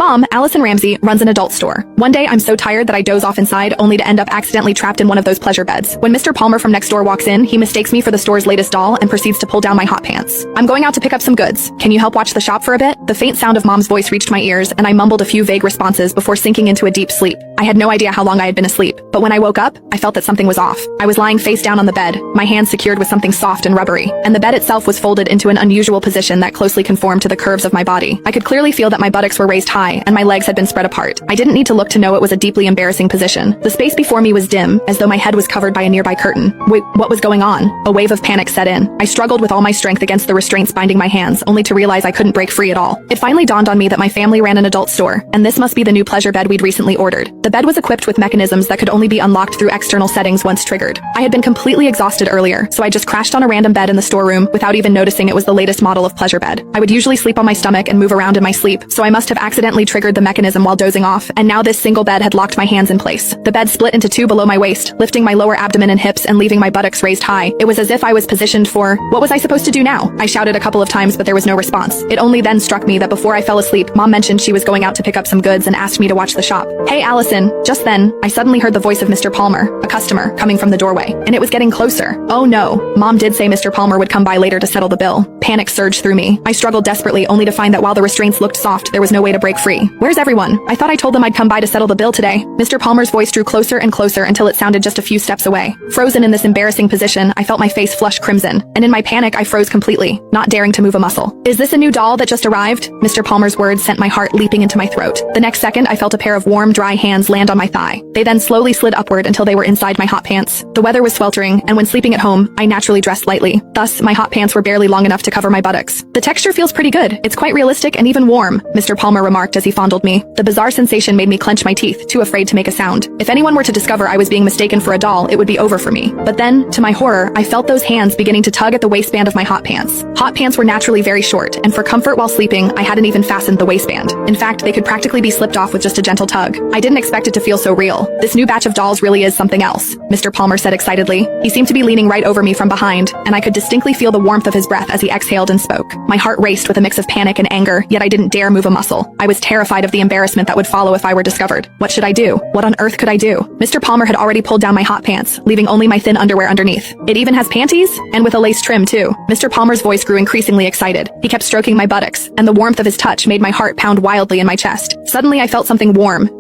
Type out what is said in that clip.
Mom, Allison Ramsey, runs an adult store. One day, I'm so tired that I doze off inside, only to end up accidentally trapped in one of those pleasure beds. When Mr. Palmer from next door walks in, he mistakes me for the store's latest doll and proceeds to pull down my hot pants. I'm going out to pick up some goods. Can you help watch the shop for a bit? The faint sound of Mom's voice reached my ears, and I mumbled a few vague responses before sinking into a deep sleep. I had no idea how long I had been asleep, but when I woke up, I felt that something was off. I was lying face down on the bed, my hands secured with something soft and rubbery, and the bed itself was folded into an unusual position that closely conformed to the curves of my body. I could clearly feel that my buttocks were raised high, and my legs had been spread apart. I didn't need to look to know it was a deeply embarrassing position. The space before me was dim, as though my head was covered by a nearby curtain. Wait, what was going on? A wave of panic set in. I struggled with all my strength against the restraints binding my hands, only to realize I couldn't break free at all. It finally dawned on me that my family ran an adult store, and this must be the new pleasure bed we'd recently ordered. The bed was equipped with mechanisms that could only be unlocked through external settings once triggered. I had been completely exhausted earlier, so I just crashed on a random bed in the storeroom without even noticing it was the latest model of pleasure bed. I would usually sleep on my stomach and move around in my sleep, so I must have accidentally triggered the mechanism while dozing off, and now this single bed had locked my hands in place. The bed split into two below my waist, lifting my lower abdomen and hips and leaving my buttocks raised high. It was as if I was positioned for, what was I supposed to do now? I shouted a couple of times, but there was no response. It only then struck me that before I fell asleep, Mom mentioned she was going out to pick up some goods and asked me to watch the shop. Hey, Allison. Just then, I suddenly heard the voice of Mr. Palmer, a customer, coming from the doorway, and it was getting closer. Oh no. Mom did say Mr. Palmer would come by later to settle the bill. Panic surged through me. I struggled desperately, only to find that while the restraints looked soft, there was no way to break free. Where's everyone? I thought I told them I'd come by to settle the bill today. Mr. Palmer's voice drew closer and closer until it sounded just a few steps away. Frozen in this embarrassing position, I felt my face flush crimson, and in my panic I froze completely, not daring to move a muscle. Is this a new doll that just arrived? Mr. Palmer's words sent my heart leaping into my throat. The next second, I felt a pair of warm, dry hands land on my thigh. They then slowly slid upward until they were inside my hot pants. The weather was sweltering, and when sleeping at home, I naturally dressed lightly. Thus, my hot pants were barely long enough to cover my buttocks. The texture feels pretty good. It's quite realistic and even warm, Mr. Palmer remarked as he fondled me. The bizarre sensation made me clench my teeth, too afraid to make a sound. If anyone were to discover I was being mistaken for a doll, it would be over for me. But then, to my horror, I felt those hands beginning to tug at the waistband of my hot pants. Hot pants were naturally very short, and for comfort while sleeping, I hadn't even fastened the waistband. In fact, they could practically be slipped off with just a gentle tug. I didn't expect it to feel so real. This new batch of dolls really is something else, Mr. Palmer said excitedly. He seemed to be leaning right over me from behind, and I could distinctly feel the warmth of his breath as he exhaled and spoke. My heart raced with a mix of panic and anger, yet I didn't dare move a muscle. I was terrified of the embarrassment that would follow if I were discovered. What should I do? What on earth could I do? Mr. Palmer had already pulled down my hot pants, leaving only my thin underwear underneath. It even has panties? And with a lace trim, too. Mr. Palmer's voice grew increasingly excited. He kept stroking my buttocks, and the warmth of his touch made my heart pound wildly in my chest. Suddenly I felt something warm,